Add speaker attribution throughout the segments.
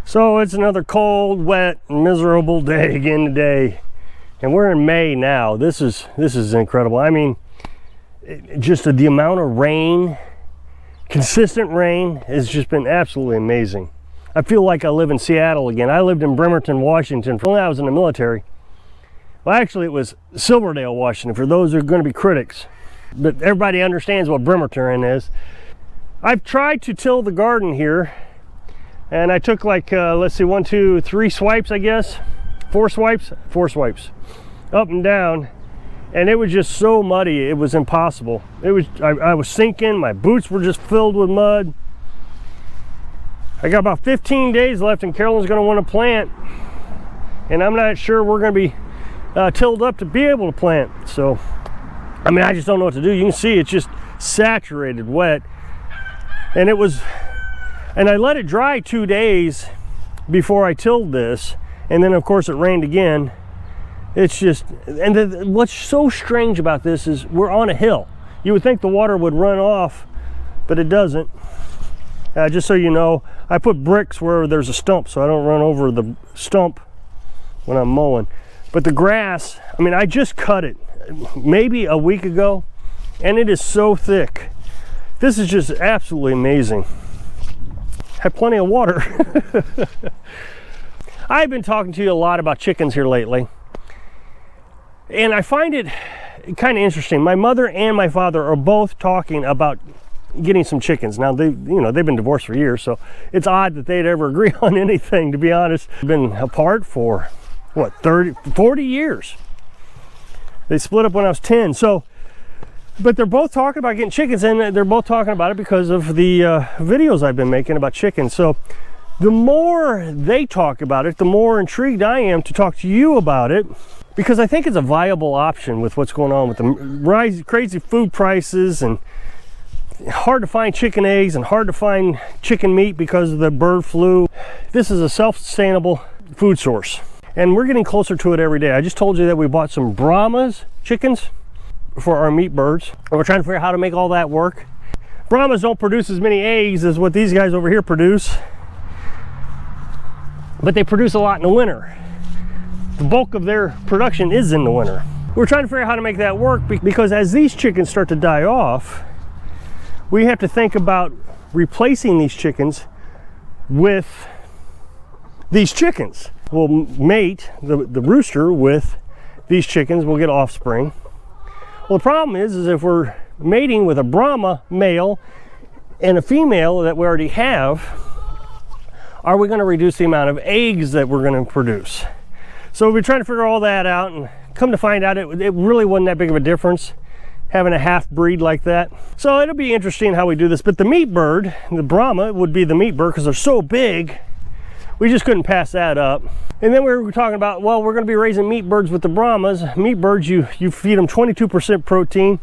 Speaker 1: So it's another cold, wet, miserable day again today. And we're in May now. This is incredible. I mean, just the amount of rain, consistent rain, has just been absolutely amazing. I feel like I live in Seattle again. I lived in Bremerton, Washington when I was in the military. Well, actually it was Silverdale, Washington, for those who are going to be critics. But everybody understands what Bremerton is. I've tried to till the garden here, and I took like, let's see, 1, 2, 3 swipes, I guess. 4 swipes up and down, and it was just so muddy, it was impossible. I was sinking, my boots were just filled with mud. I got about 15 days left, and Carolyn's going to want to plant, and I'm not sure we're going to be tilled up to be able to plant. So I mean, I just don't know what to do. You can see it's just saturated wet, and I let it dry 2 days before I tilled this, and then of course it rained again. It's just, and what's so strange about this is we're on a hill. You would think the water would run off, but it doesn't. Just so you know, I put bricks where there's a stump so I don't run over the stump when I'm mowing. But the grass, I mean, I just cut it maybe a week ago, and it is so thick. This is just absolutely amazing. Have plenty of water. I've been talking to you a lot about chickens here lately, and I find it kind of interesting. My mother and my father are both talking about getting some chickens. Now, they've been divorced for years, so it's odd that they'd ever agree on anything, to be honest. They've been apart for what, 40 years. They split up when I was 10. So, but they're both talking about getting chickens, and they're both talking about it because of the videos I've been making about chickens. So the more they talk about it, the more intrigued I am to talk to you about it, because I think it's a viable option with what's going on with the crazy food prices, and hard to find chicken eggs and hard to find chicken meat because of the bird flu. This is a self-sustainable food source, and we're getting closer to it every day. I just told you that we bought some Brahmas chickens for our meat birds, and we're trying to figure out how to make all that work. Brahmas don't produce as many eggs as what these guys over here produce, but they produce a lot in the winter. The bulk of their production is in the winter. We're trying to figure out how to make that work, because as these chickens start to die off, we have to think about replacing these chickens with these chickens. We'll mate the rooster with these chickens, we'll get offspring. Well, the problem is if we're mating with a Brahma male and a female that we already have, are we going to reduce the amount of eggs that we're going to produce? So we're trying to figure all that out, and come to find out it really wasn't that big of a difference having a half breed like that. So it'll be interesting how we do this. But the meat bird, the Brahma, would be the meat bird because they're so big, we just couldn't pass that up. And then we were talking about, well, we're going to be raising meat birds with the Brahmas. Meat birds, you feed them 22% protein,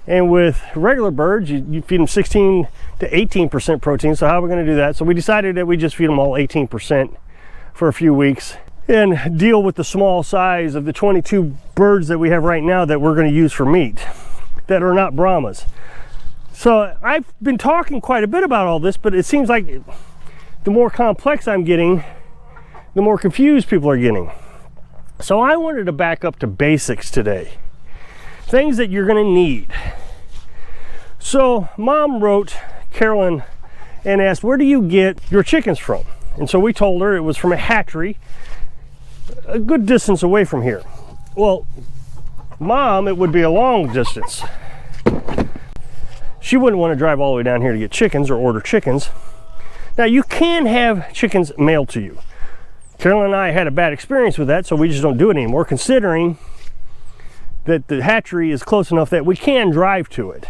Speaker 1: and with regular birds, you feed them 16 to 18% protein. So how are we going to do that? So we decided that we just feed them all 18% for a few weeks, and deal with the small size of the 22 birds that we have right now that we're going to use for meat that are not Brahmas. So I've been talking quite a bit about all this, but it seems like the more complex I'm getting, the more confused people are getting. So I wanted to back up to basics today. Things that you're going to need. So Mom wrote Carolyn and asked, where do you get your chickens from? And so we told her it was from a hatchery a good distance away from here. Well, Mom, it would be a long distance. She wouldn't want to drive all the way down here to get chickens or order chickens. Now, you can have chickens mailed to you. Carolyn and I had a bad experience with that, so we just don't do it anymore, considering that the hatchery is close enough that we can drive to it.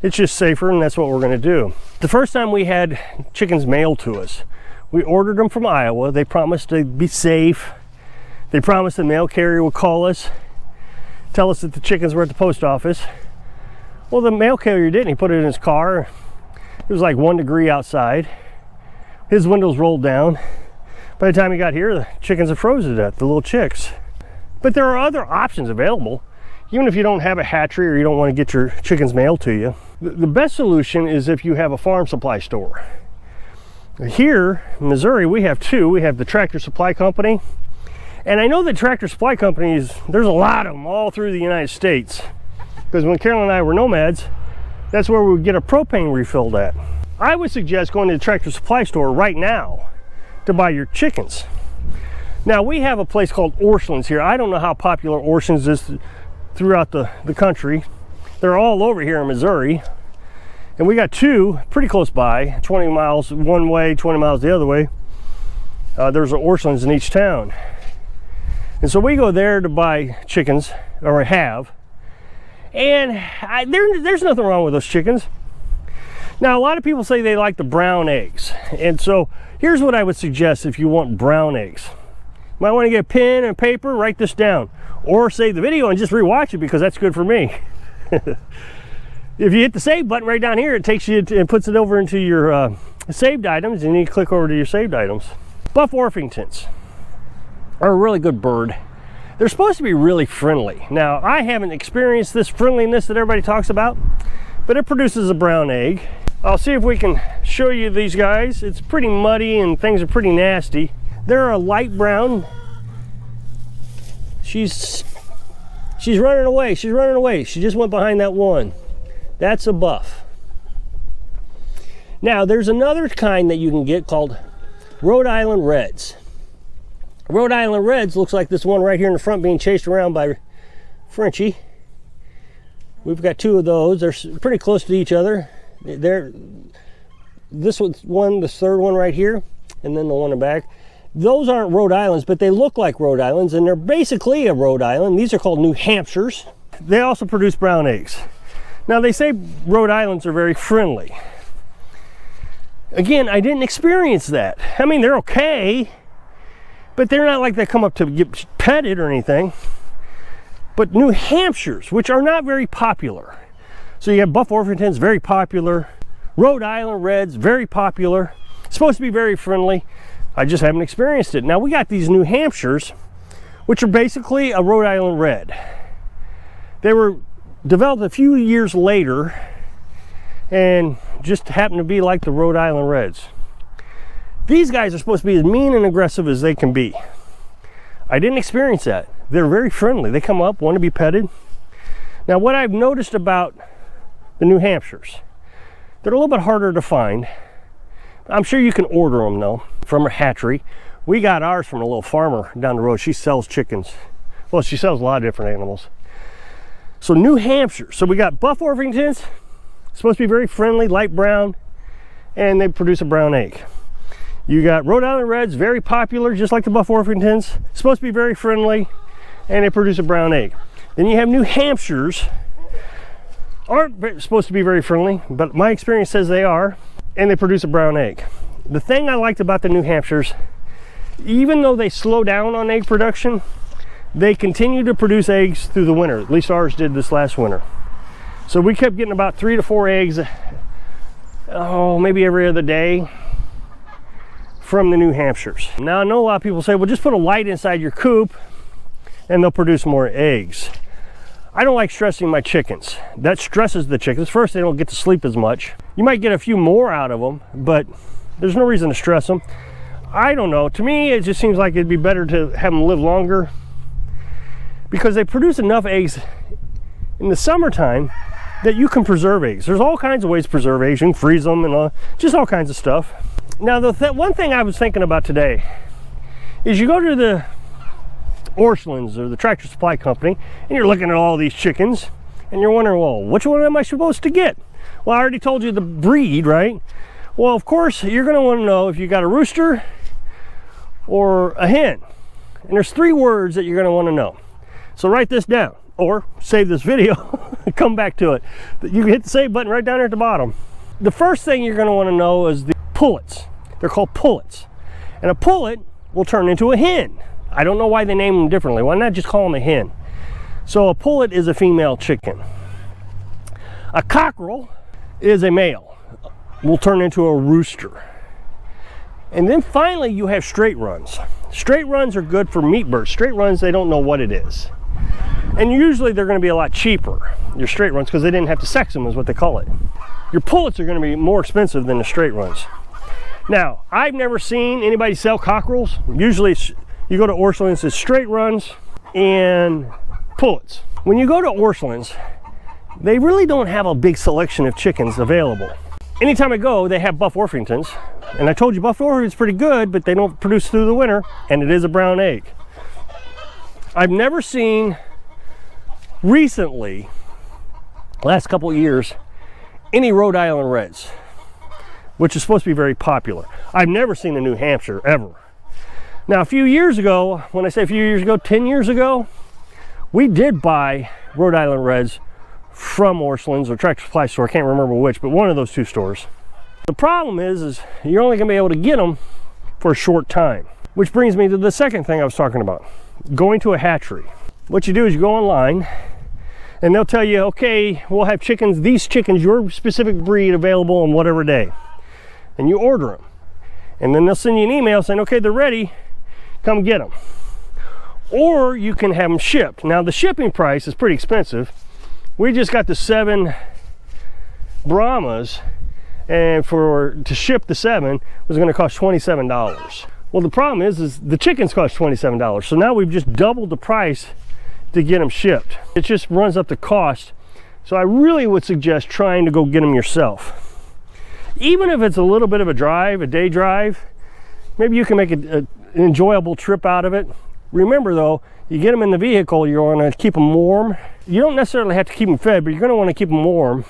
Speaker 1: It's just safer, and that's what we're going to do. The first time we had chickens mailed to us, we ordered them from Iowa. They promised to be safe. They promised the mail carrier would call us, tell us that the chickens were at the post office. Well, the mail carrier didn't. He put it in his car. It was like 1 degree outside. His windows rolled down. By the time he got here, the chickens had frozen to death, the little chicks. But there are other options available. Even if you don't have a hatchery or you don't want to get your chickens mailed to you, the best solution is if you have a farm supply store. Here in Missouri, we have two. We have the Tractor Supply Company. And I know that Tractor Supply companies, there's a lot of them all through the United States. Because when Carolyn and I were nomads, that's where we would get a propane refilled at. I would suggest going to the Tractor Supply store right now to buy your chickens. Now, we have a place called Orscheln's here. I don't know how popular Orscheln's is throughout the country. They're all over here in Missouri. And we got two pretty close by, 20 miles one way, 20 miles the other way. There's an Orscheln's in each town. And so we go there to buy chickens, or have. And there's nothing wrong with those chickens. Now, a lot of people say they like the brown eggs. And so here's what I would suggest if you want brown eggs. You might want to get a pen and paper, write this down. Or save the video and just rewatch it, because that's good for me. If you hit the save button right down here, it takes you and puts it over into your saved items, and you click over to your saved items. Buff Orpingtons are a really good bird. They're supposed to be really friendly. Now, I haven't experienced this friendliness that everybody talks about, but it produces a brown egg. I'll see if we can show you these guys. It's pretty muddy and things are pretty nasty. They're a light brown. She's running away. She's running away. She just went behind that one. That's a buff. Now, there's another kind that you can get called Rhode Island Reds. Rhode Island Reds looks like this one right here in the front being chased around by Frenchie. We've got two of those. They're pretty close to each other. This one's the third one right here, and then the one in the back. Those aren't Rhode Islands, but they look like Rhode Islands, and they're basically a Rhode Island. These are called New Hampshires. They also produce brown eggs. Now, they say Rhode Islands are very friendly. Again, I didn't experience that. I mean, they're okay, but they're not like they come up to get petted or anything. But New Hampshires, which are not very popular. So you have Buff Orpingtons, very popular. Rhode Island Reds, very popular. Supposed to be very friendly. I just haven't experienced it. Now, we got these New Hampshires, which are basically a Rhode Island Red. They were developed a few years later and just happen to be like the Rhode Island Reds. These guys are supposed to be as mean and aggressive as they can be. I didn't experience that. They're very friendly. They come up, want to be petted. Now, what I've noticed about the New Hampshires, they're a little bit harder to find. I'm sure you can order them though from a hatchery. We got ours from a little farmer down the road. She sells chickens. Well, she sells a lot of different animals. So New Hampshire. So we got Buff Orpingtons, supposed to be very friendly, light brown, and they produce a brown egg. You got Rhode Island Reds, very popular, just like the Buff Orpingtons, supposed to be very friendly, and they produce a brown egg. Then you have New Hampshires, aren't supposed to be very friendly, but my experience says they are, and they produce a brown egg. The thing I liked about the New Hampshires, even though they slow down on egg production, they continue to produce eggs through the winter. At least ours did this last winter. So we kept getting about 3 to 4 eggs, maybe every other day from the New Hampshires. Now, I know a lot of people say, well, just put a light inside your coop and they'll produce more eggs. I don't like stressing my chickens. That stresses the chickens. First, they don't get to sleep as much. You might get a few more out of them, but there's no reason to stress them. I don't know. To me, it just seems like it'd be better to have them live longer, because they produce enough eggs in the summertime that you can preserve eggs. There's all kinds of ways to preserve eggs. You can freeze them and just all kinds of stuff. Now, one thing I was thinking about today is you go to the Orscheln's or the Tractor Supply Company and you're looking at all these chickens and you're wondering, well, which one am I supposed to get? Well, I already told you the breed, right? Well, of course, you're going to want to know if you got a rooster or a hen. And there's 3 words that you're going to want to know. So write this down or save this video and come back to it. You can hit the save button right down there at the bottom. The first thing you're going to want to know is the pullets. They're called pullets. And a pullet will turn into a hen. I don't know why they name them differently. Why not just call them a hen? So a pullet is a female chicken. A cockerel is a male. Will turn into a rooster. And then finally you have straight runs. Straight runs are good for meat birds. Straight runs, they don't know what it is. And usually they're going to be a lot cheaper, your straight runs, because they didn't have to sex them, is what they call it. Your pullets are going to be more expensive than the straight runs. Now, I've never seen anybody sell cockerels. Usually you go to Orscheln's, it's straight runs and pullets. When you go to Orscheln's, they really don't have a big selection of chickens available. Anytime I go, they have Buff Orpingtons. And I told you Buff Orpington's pretty good, but they don't produce through the winter, and it is a brown egg. I've never seen recently, last couple of years, any Rhode Island Reds, which is supposed to be very popular. I've never seen a New Hampshire, ever. Now, a few years ago, when I say a few years ago, 10 years ago, we did buy Rhode Island Reds from Orscheln's or Tractor Supply Store, I can't remember which, but one of those two stores. The problem is you're only gonna be able to get them for a short time. Which brings me to the second thing I was talking about, going to a hatchery. What you do is you go online, and they'll tell you, okay, we'll have chickens, these chickens, your specific breed, available on whatever day. And you order them. And then they'll send you an email saying, okay, they're ready, come get them. Or you can have them shipped. Now, the shipping price is pretty expensive. We just got the 7 Brahmas, and to ship the 7 was gonna cost $27. Well, the problem is the chickens cost $27. So now we've just doubled the price to get them shipped. It just runs up the cost. So I really would suggest trying to go get them yourself. Even if it's a little bit of a drive, a day drive, maybe you can make an enjoyable trip out of it. Remember though, you get them in the vehicle, you're gonna keep them warm. You don't necessarily have to keep them fed, but you're gonna wanna keep them warm.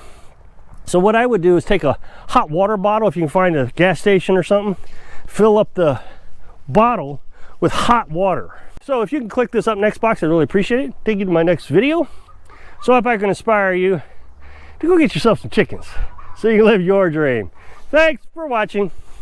Speaker 1: So what I would do is take a hot water bottle, if you can find a gas station or something, fill up the bottle with hot water. So if you can click this up next box, I'd really appreciate it. Take you to my next video. So if I can inspire you to go get yourself some chickens so you can live your dream. Thanks for watching.